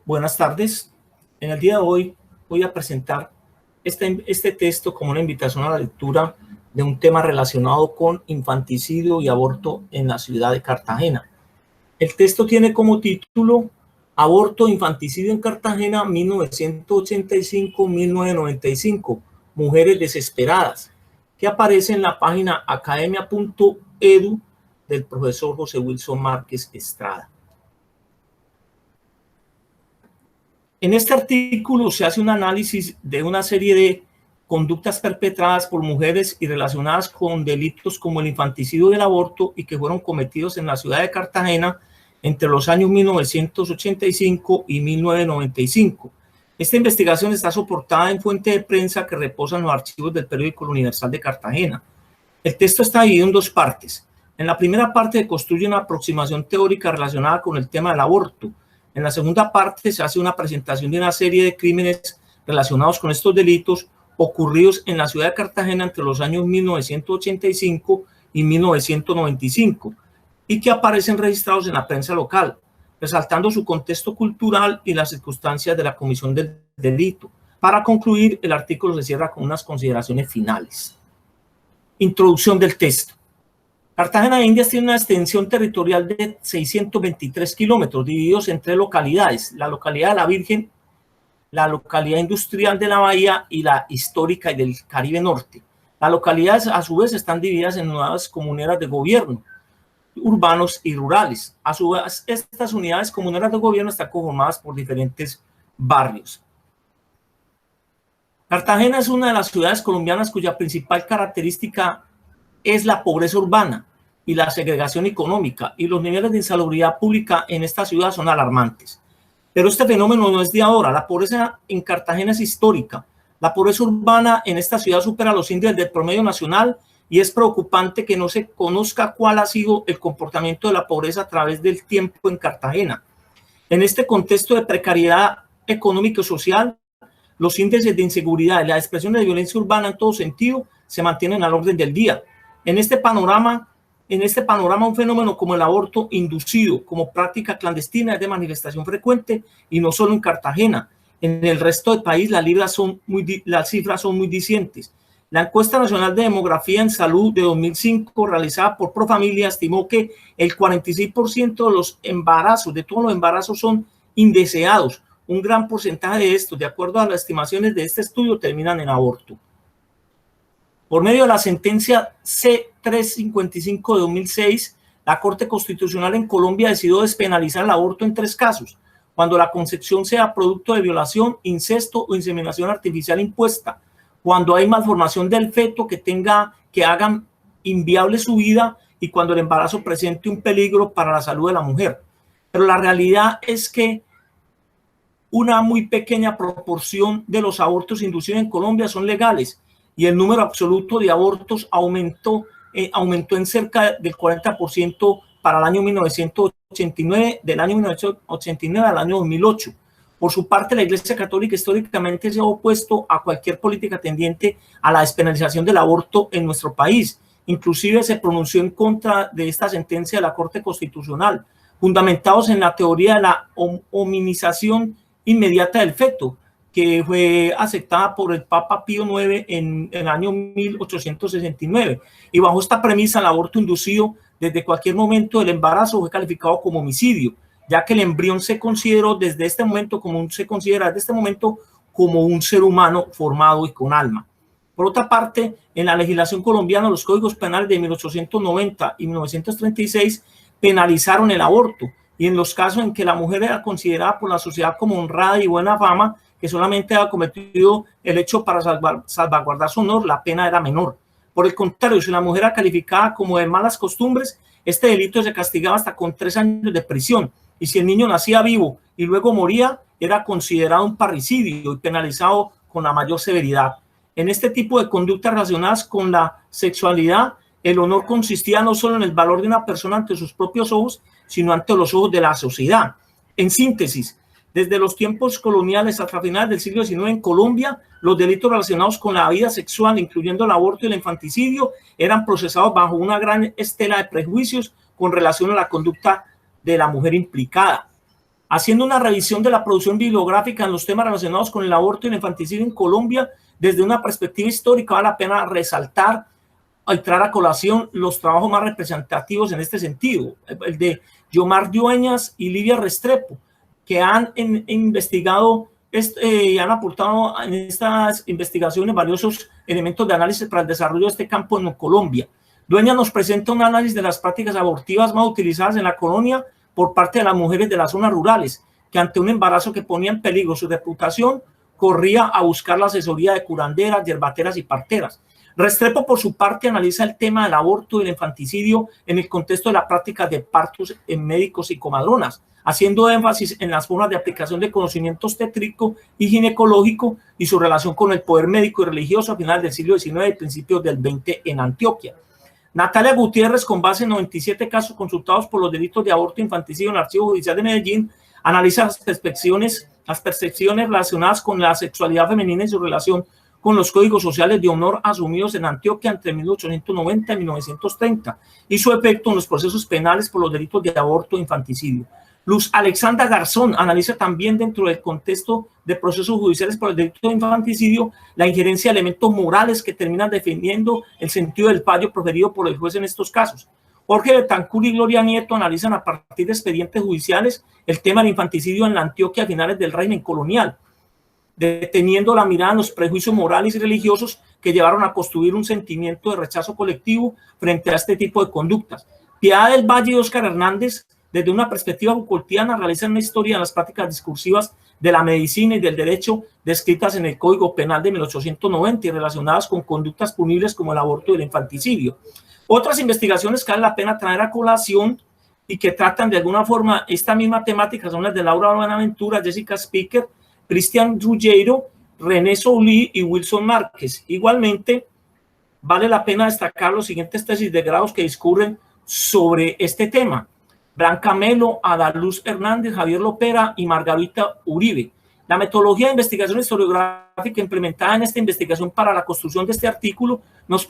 Buenas tardes. En el día de hoy voy a presentar este texto como una invitación a la lectura de un tema relacionado con infanticidio y aborto en la ciudad de Cartagena. El texto tiene como título Aborto, infanticidio en Cartagena 1985-1995, Mujeres desesperadas, que aparece en la página academia.edu del profesor José Wilson Márquez Estrada. En este artículo se hace un análisis de una serie de conductas perpetradas por mujeres y relacionadas con delitos como el infanticidio y el aborto y que fueron cometidos en la ciudad de Cartagena entre los años 1985 y 1995. Esta investigación está soportada en fuente de prensa que reposa en los archivos del periódico El Universal de Cartagena. El texto está dividido en dos partes. En la primera parte se construye una aproximación teórica relacionada con el tema del aborto. En la segunda parte se hace una presentación de una serie de crímenes relacionados con estos delitos ocurridos en la ciudad de Cartagena entre los años 1985 y 1995 y que aparecen registrados en la prensa local, resaltando su contexto cultural y las circunstancias de la comisión del delito. Para concluir, el artículo se cierra con unas consideraciones finales. Introducción del texto. Cartagena de Indias tiene una extensión territorial de 623 kilómetros, divididos en tres localidades: la localidad de La Virgen, la localidad industrial de La Bahía y la histórica y del Caribe Norte. Las localidades, a su vez, están divididas en unidades comuneras de gobierno, urbanos y rurales. A su vez, estas unidades comuneras de gobierno están conformadas por diferentes barrios. Cartagena es una de las ciudades colombianas cuya principal característica es la pobreza urbana y la segregación económica, y los niveles de insalubridad pública en esta ciudad son alarmantes. Pero este fenómeno no es de ahora. La pobreza en Cartagena es histórica. La pobreza urbana en esta ciudad supera los índices del promedio nacional y es preocupante que no se conozca cuál ha sido el comportamiento de la pobreza a través del tiempo en Cartagena. En este contexto de precariedad económica y social, los índices de inseguridad y las expresiones de violencia urbana en todo sentido se mantienen al orden del día. En este panorama, un fenómeno como el aborto inducido como práctica clandestina es de manifestación frecuente, y no solo en Cartagena. En el resto del país las cifras son muy discientes. La encuesta nacional de demografía en salud de 2005, realizada por Profamilia, estimó que el 46% de los embarazos, de todos los embarazos, son indeseados. Un gran porcentaje de estos, de acuerdo a las estimaciones de este estudio, terminan en aborto. Por medio de la sentencia C-355 de 2006, la Corte Constitucional en Colombia decidió despenalizar el aborto en 3 casos: cuando la concepción sea producto de violación, incesto o inseminación artificial impuesta, cuando hay malformación del feto que hagan inviable su vida, y cuando el embarazo presente un peligro para la salud de la mujer. Pero la realidad es que una muy pequeña proporción de los abortos inducidos en Colombia son legales, y el número absoluto de abortos aumentó en cerca del 40% para el año 1989, del año 1989 al año 2008. Por su parte, la Iglesia Católica históricamente se ha opuesto a cualquier política tendiente a la despenalización del aborto en nuestro país. Inclusive se pronunció en contra de esta sentencia de la Corte Constitucional, fundamentados en la teoría de la hominización inmediata del feto, que fue aceptada por el Papa Pío IX en el año 1869. Y bajo esta premisa, el aborto inducido desde cualquier momento del embarazo fue calificado como homicidio, ya que el embrión se considera desde este momento como un ser humano formado y con alma. Por otra parte, en la legislación colombiana, los códigos penales de 1890 y 1936 penalizaron el aborto, y en los casos en que la mujer era considerada por la sociedad como honrada y buena fama, que solamente había cometido el hecho para salvaguardar su honor, la pena era menor. Por el contrario, si la mujer era calificada como de malas costumbres, este delito se castigaba hasta con 3 años de prisión, y si el niño nacía vivo y luego moría, era considerado un parricidio y penalizado con la mayor severidad. En este tipo de conductas relacionadas con la sexualidad, el honor consistía no solo en el valor de una persona ante sus propios ojos, sino ante los ojos de la sociedad. En síntesis, desde los tiempos coloniales hasta finales del siglo XIX en Colombia, los delitos relacionados con la vida sexual, incluyendo el aborto y el infanticidio, eran procesados bajo una gran estela de prejuicios con relación a la conducta de la mujer implicada. haciendo una revisión de la producción bibliográfica en los temas relacionados con el aborto y el infanticidio en Colombia desde una perspectiva histórica. Vale la pena resaltar y traer a colación los trabajos más representativos en este sentido, el de Yomar Dueñas y Livia Restrepo, que han investigado y han aportado en estas investigaciones valiosos elementos de análisis para el desarrollo de este campo en Colombia. Dueñas nos presenta un análisis de las prácticas abortivas más utilizadas en la colonia por parte de las mujeres de las zonas rurales, que ante un embarazo que ponía en peligro su reputación, corría a buscar la asesoría de curanderas, yerbateras y parteras. Restrepo, por su parte, analiza el tema del aborto y el infanticidio en el contexto de la práctica de partos en médicos y comadronas, haciendo énfasis en las formas de aplicación de conocimiento obstétrico y ginecológico y su relación con el poder médico y religioso a finales del siglo XIX y principios del XX en Antioquia. Natalia Gutiérrez, con base en 97 casos consultados por los delitos de aborto e infanticidio en el Archivo Judicial de Medellín, analiza las percepciones relacionadas con la sexualidad femenina y su relación con los códigos sociales de honor asumidos en Antioquia entre 1890 y 1930 y su efecto en los procesos penales por los delitos de aborto e infanticidio. Luz Alexandra Garzón analiza también dentro del contexto de procesos judiciales por el delito de infanticidio la injerencia de elementos morales que terminan defendiendo el sentido del fallo proferido por el juez en estos casos. Jorge Betancur y Gloria Nieto analizan a partir de expedientes judiciales el tema del infanticidio en la Antioquia a finales del régimen colonial, deteniendo la mirada en los prejuicios morales y religiosos que llevaron a construir un sentimiento de rechazo colectivo frente a este tipo de conductas. Piedad del Valle y Óscar Hernández, desde una perspectiva Foucaultiana, realizan una historia de las prácticas discursivas de la medicina y del derecho descritas en el Código Penal de 1890 y relacionadas con conductas punibles como el aborto y el infanticidio. Otras investigaciones que vale la pena traer a colación y que tratan de alguna forma esta misma temática son las de Laura Buenaventura, Jessica Speaker, Cristian Ruggiero, René Soulí y Wilson Márquez. Igualmente, vale la pena destacar los siguientes tesis de grados que discurren sobre este tema: Blanca Melo, Adaluz Hernández, Javier Lopera y Margarita Uribe. La metodología de investigación historiográfica implementada en esta investigación para la construcción de este artículo nos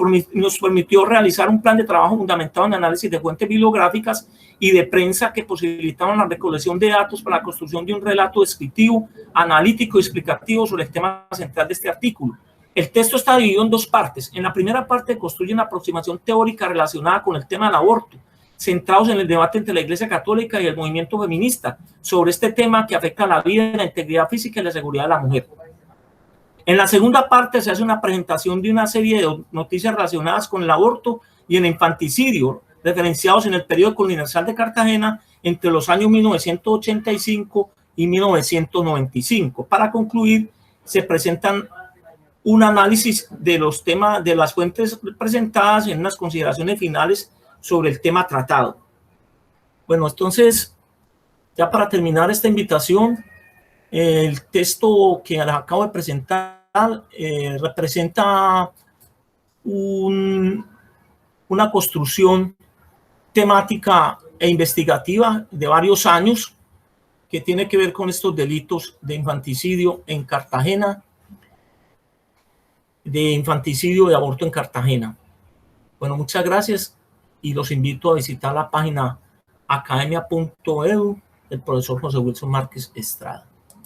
permitió realizar un plan de trabajo fundamentado en análisis de fuentes bibliográficas y de prensa que posibilitaban la recolección de datos para la construcción de un relato descriptivo, analítico y explicativo sobre el tema central de este artículo. El texto está dividido en dos partes. En la primera parte construye una aproximación teórica relacionada con el tema del aborto, centrados en el debate entre la Iglesia Católica y el movimiento feminista sobre este tema que afecta a la vida, la integridad física y la seguridad de la mujer. En la segunda parte se hace una presentación de una serie de noticias relacionadas con el aborto y el infanticidio, referenciados en el periodo colonial de Cartagena entre los años 1985 y 1995. Para concluir, se presentan un análisis de los temas, de las fuentes presentadas en unas consideraciones finales sobre el tema tratado. Bueno, entonces, ya para terminar esta invitación, el texto que les acabo de presentar representa una construcción temática e investigativa de varios años que tiene que ver con estos delitos de infanticidio en Cartagena, de infanticidio y aborto en Cartagena. Bueno, muchas gracias y los invito a visitar la página academia.edu del profesor José Wilson Márquez Estrada.